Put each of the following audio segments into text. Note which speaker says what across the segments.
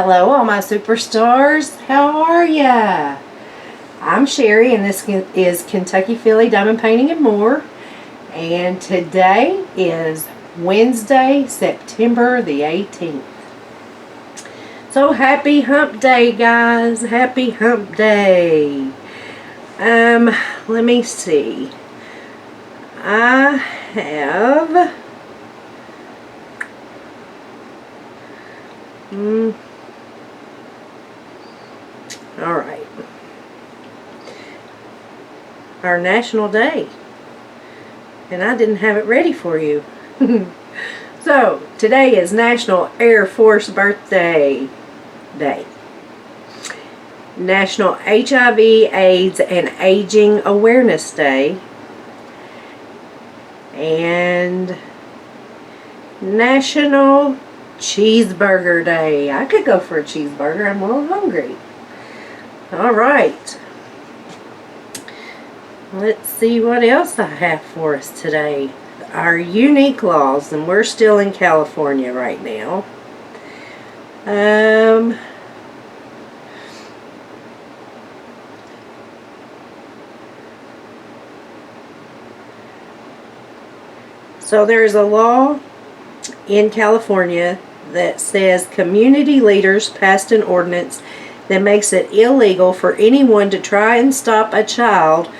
Speaker 1: Hello, all my superstars. How are ya? I'm Sherry, and this is Kentucky Philly Diamond Painting and More. And today is Wednesday, September the 18th. So happy Hump Day, guys! Happy Hump Day. Let me see. I have all right. Our national day. And I didn't have it ready for you. So, today is National Air Force Birthday Day. National HIV, AIDS, and Aging Awareness Day. And National Cheeseburger Day. I could go for a cheeseburger. I'm a little hungry. Alright. Let's see what else I have for us today. Our unique laws, and we're still in California right now. So there's a law in California that says community leaders passed an ordinance that makes it illegal for anyone to try and stop a child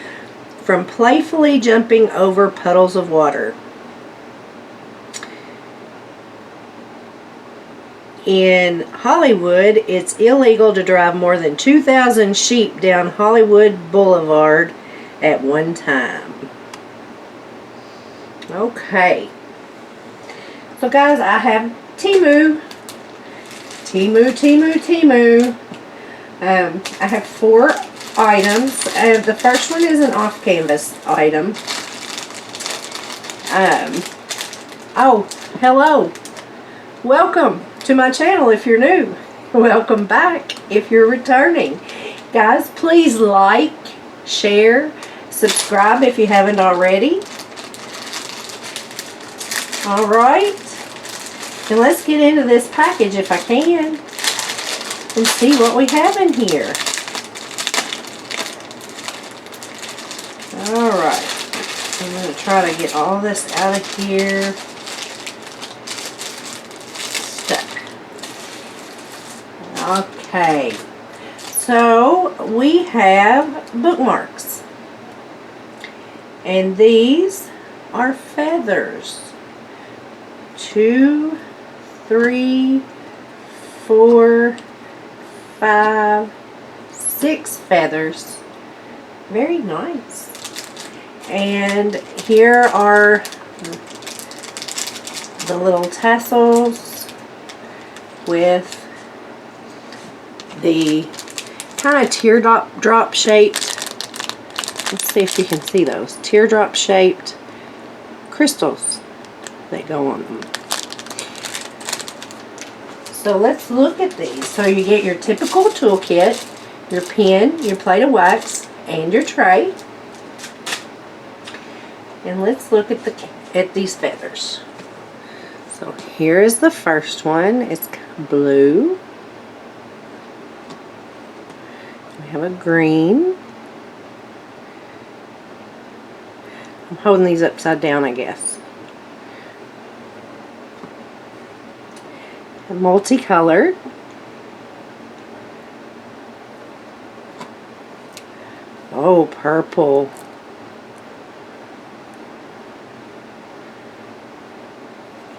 Speaker 1: from playfully jumping over puddles of water. In Hollywood, it's illegal to drive more than 2,000 sheep down Hollywood Boulevard at one time. Okay. So guys, I have Temu. I have 4 items. The first one is an off-canvas item. Oh, hello. Welcome to my channel if you're new. Welcome back if you're returning. Guys, please like, share, subscribe if you haven't already. Alright. And let's get into this package if I can and see what we have in here. Alright. I'm going to try to get all this out of here. Stuck. Okay. So we have bookmarks. And these are feathers. 2, 3, 4, 5, 6 feathers. Very nice. And here are the little tassels with the kind of teardrop shaped. Let's see if you can see those teardrop shaped crystals that go on them. So let's look at these. So you get your typical toolkit, your pen, your plate of wax, and your tray. And let's look at these feathers. So here is the first one. It's blue. We have a green. I'm holding these upside down, I guess. Multicolored. Oh, purple.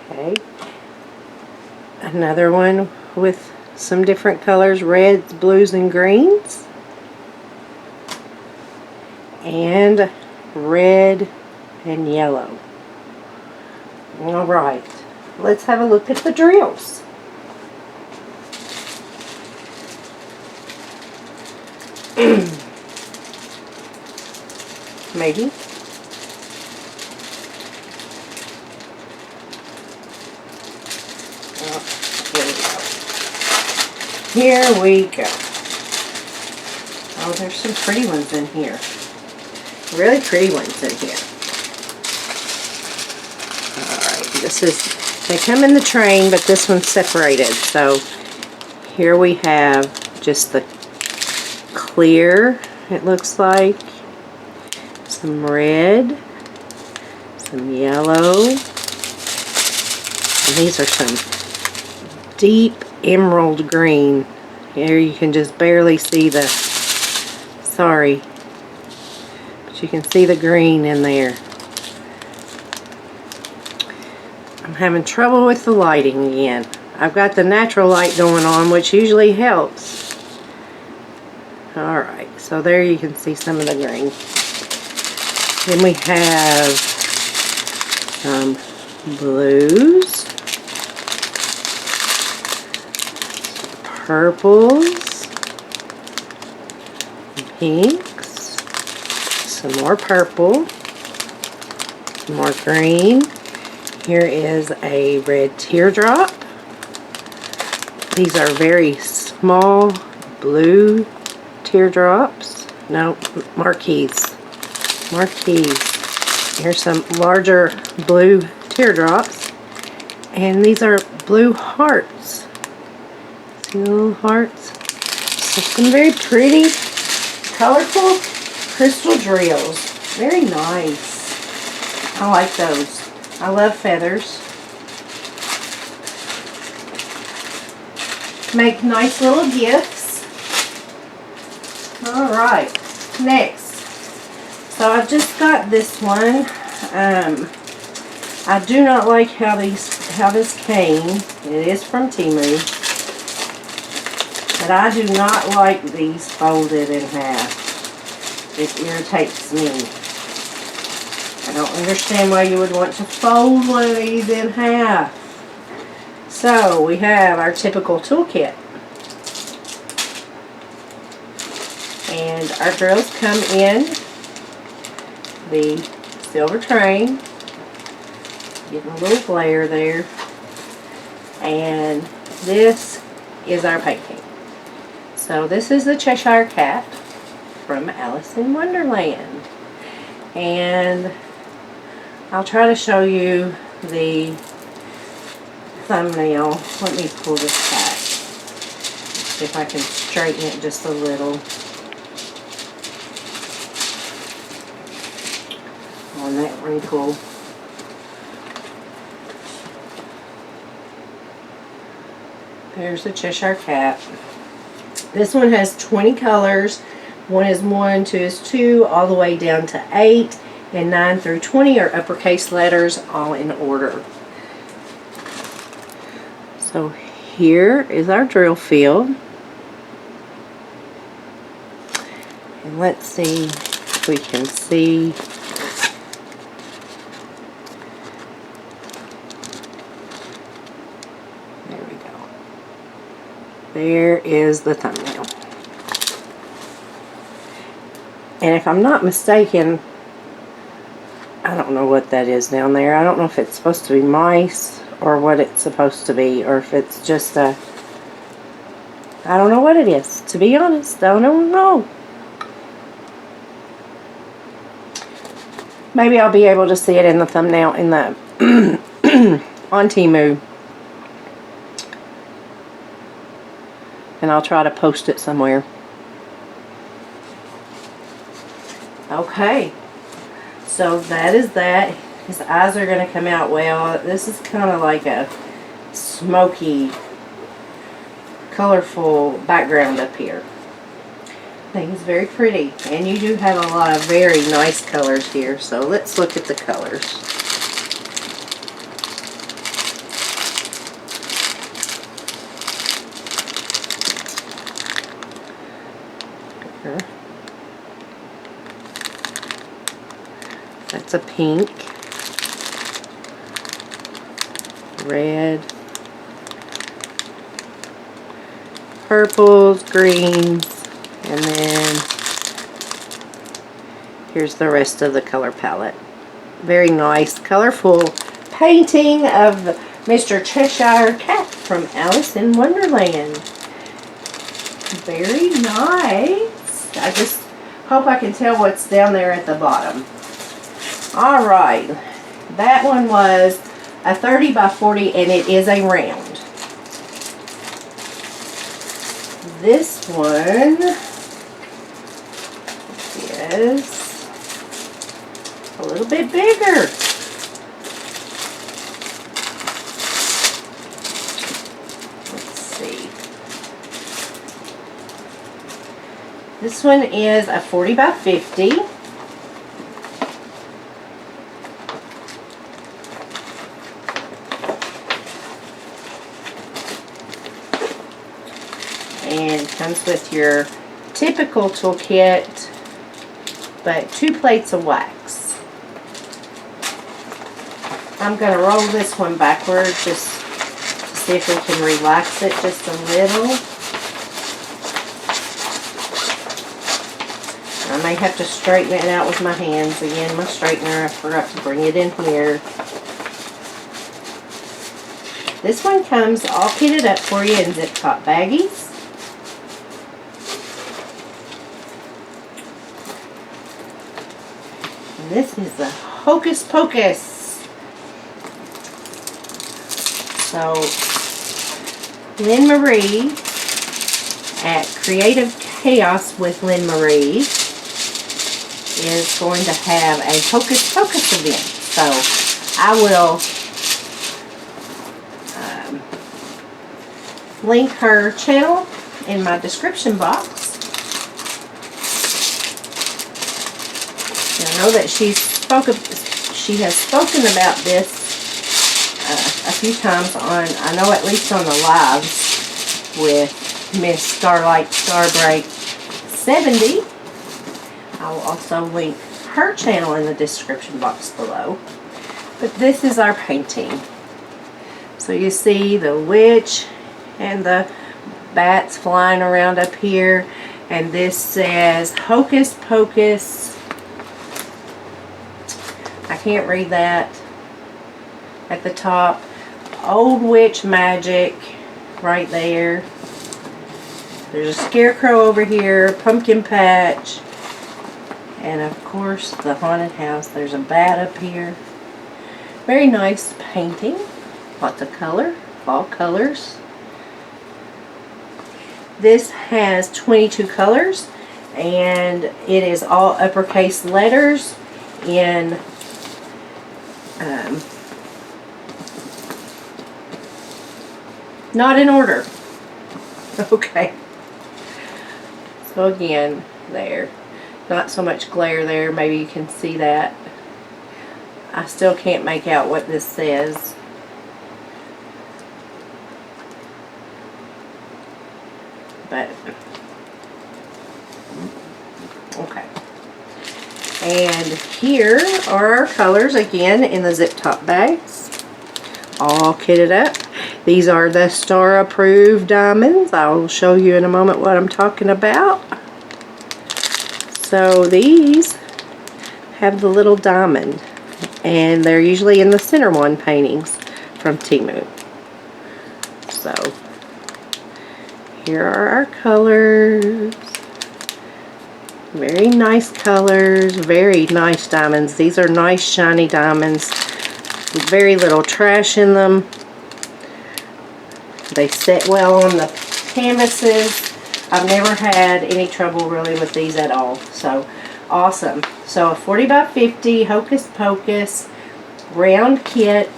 Speaker 1: Okay. Another one with some different colors, reds, blues, and greens. And red and yellow. Alright. Let's have a look at the drills. Maybe. Oh, here we go. Oh, there's some pretty ones in here. Really pretty ones in here. Alright, this is, they come in the train, but this one's separated. So here we have just the clear, it looks like, some red, some yellow, and these are some deep emerald green. Here you can just barely see the, sorry, but you can see the green in there. I'm having trouble with the lighting again. I've got the natural light going on, which usually helps. Alright, so there you can see some of the green. Then we have some blues, purples, pinks, some more purple, some more green. Here is a red teardrop. These are very small blue teardrops. No, marquise. Here's some larger blue teardrops. And these are blue hearts. See the little hearts? So some very pretty, colorful crystal drills. Very nice. I like those. I love feathers. Make nice little gifts. Alright, next. So I've just got this one. I do not like how this came. It is from Temu. But I do not like these folded in half. It irritates me. I don't understand why you would want to fold one of these in half. So we have our typical toolkit. And our drills come in the silver train. Getting a little glare there. And this is our painting. So this is the Cheshire Cat from Alice in Wonderland. And I'll try to show you the thumbnail. Let me pull this back. See if I can straighten it just a little. On that wrinkle. There's the Cheshire Cat. This one has 20 colors. 1 is 1, 2 is 2, all the way down to 8, and 9 through 20 are uppercase letters, all in order. So here is our drill field. And let's see if we can see. There we go. There is the thumbnail. And if I'm not mistaken, I don't know what that is down there. I don't know if it's supposed to be mice or what it's supposed to be, or if it's just a, I don't know what it is, to be honest. I don't know. Maybe I'll be able to see it in the thumbnail in the on Temu. And I'll try to post it somewhere. Okay, so that is that. His eyes are going to come out well. This is kind of like a smoky, colorful background up here. I think it's very pretty. And you do have a lot of very nice colors here. So let's look at the colors. Here. That's a pink, red, purples, greens, and then here's the rest of the color palette. Very nice, colorful painting of Mr. Cheshire Cat from Alice in Wonderland. Very nice. I just hope I can tell what's down there at the bottom. Alright, that one was a 30 by 40 and it is a round. This one is a little bit bigger. Let's see. This one is a 40 by 50. And comes with your typical toolkit, but 2 plates of wax. I'm going to roll this one backward just to see if we can relax it just a little. I may have to straighten it out with my hands. Again, my straightener, I forgot to bring it in here. This one comes all kitted up for you in zip top baggies. And this is the Hocus Pocus. So, Lynn Marie at Creative Chaos with Lynn Marie is going to have a Hocus Pocus event. So, I will link her channel in my description box. And I know that she has spoken about this a few times on, I know at least on the lives with Miss Starlight Starbreak 70. I will also link her channel in the description box below. But this is our painting. So you see the witch and the bats flying around up here. And this says Hocus Pocus. I can't read that. At the top, Old Witch Magic right there. There's a scarecrow over here, pumpkin patch, and of course the haunted house. There's a bat up here. Very nice painting. Lots of color, fall colors. This has 22 colors, and it is all uppercase letters in not in order. Okay. So again, there. Not so much glare there. Maybe you can see that. I still can't make out what this says. But, okay. And here are our colors again in the zip top bags. All kitted up. These are the Star Approved diamonds. I will show you in a moment what I'm talking about. So these have the little diamond, and they're usually in the center one paintings from Temu. So here are our colors. Very nice colors, very nice diamonds. These are nice shiny diamonds with very little trash in them. They set well on the canvases. I've never had any trouble really with these at all. So awesome. So a 40 by 50 Hocus Pocus round kit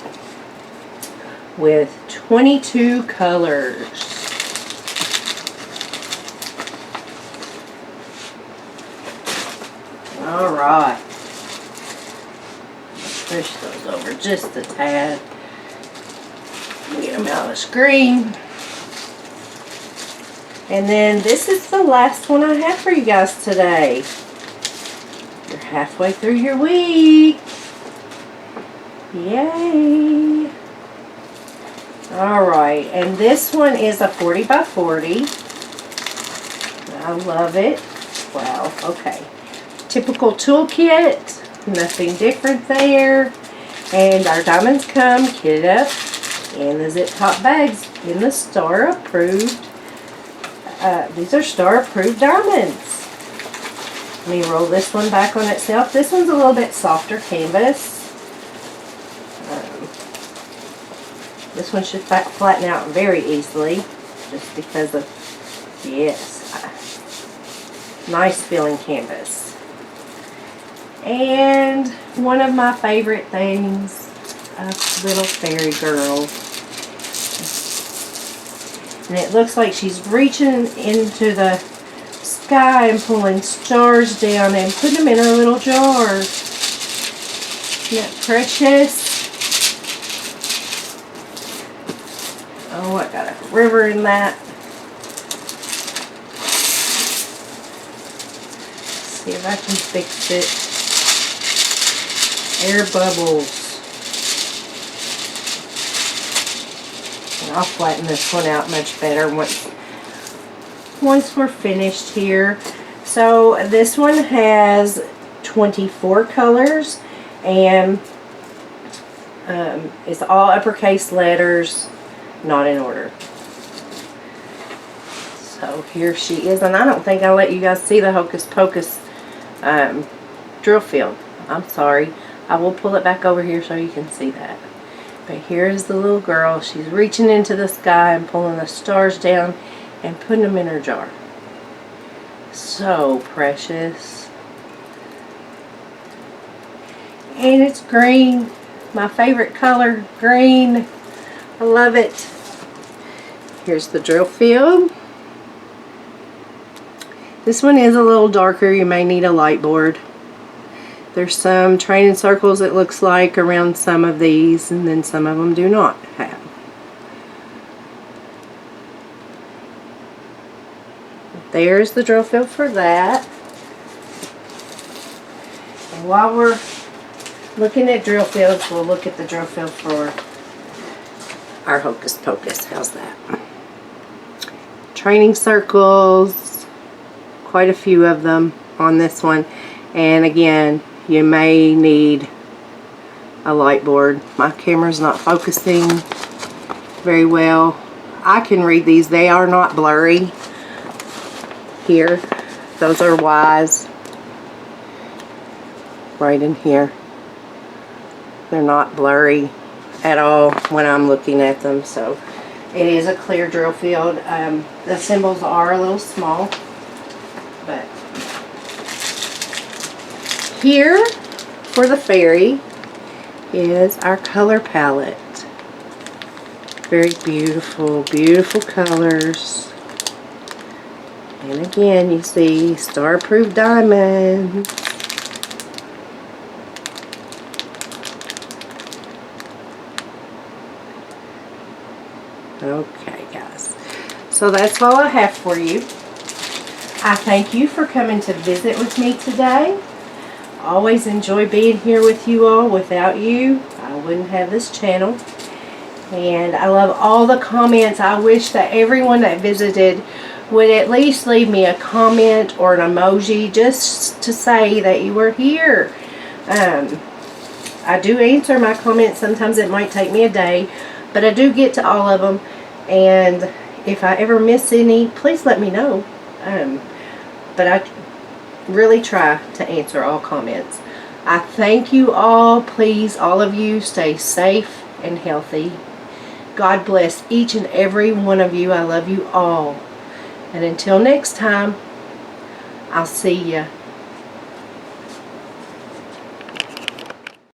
Speaker 1: with 22 colors. Alright. Push those over just a tad. Get them out of the screen. And then this is the last one I have for you guys today. You're halfway through your week. Yay. Alright, and this one is a 40 by 40. I love it. Wow, okay. Typical toolkit. Nothing different there. And our diamonds come kitted up in the zip top bags in the Star Approved. These are Star Approved diamonds. Let me roll this one back on itself. This one's a little bit softer canvas. This one should flatten out very easily just because of Yes. Nice feeling canvas. And one of my favorite things, a little fairy girl. And it looks like she's reaching into the sky and pulling stars down and putting them in her little jar. Isn't that precious? Oh, I got a river in that. See if I can fix it. Air bubbles. And I'll flatten this one out much better once we're finished here. So this one has 24 colors, and it's all uppercase letters, not in order. So here she is, and I don't think I let you guys see the Hocus Pocus drill field. I'm sorry. I will pull it back over here so you can see that. But here's the little girl. She's reaching into the sky and pulling the stars down and putting them in her jar. So precious. And it's green. My favorite color, green. I love it. Here's the drill field. This one is a little darker. You may need a light board. There's some training circles, it looks like, around some of these, and then some of them do not have. There's the drill field for that. And while we're looking at drill fields, we'll look at the drill field for our Hocus Pocus. How's that? Training circles, quite a few of them on this one. And again, you may need a light board. My camera's not focusing very well. I can read these. They are not blurry. Here, those are Y's right in here. They're not blurry at all when I'm looking at them. So it is a clear drill field. The symbols are a little small, but here for the fairy is our color palette. Very beautiful, beautiful colors. And again, you see star-proof diamonds. Okay, guys. So that's all I have for you. I thank you for coming to visit with me today. I always enjoy being here with you all. Without you, I wouldn't have this channel. And I love all the comments. I wish that everyone that visited would at least leave me a comment or an emoji just to say that you were here. I do answer my comments. Sometimes it might take me a day, but I do get to all of them. And if I ever miss any, please let me know. But I really try to answer all comments. I thank you all. Please, all of you, stay safe and healthy. God bless each and every one of you. I love you all. And until next time, I'll see you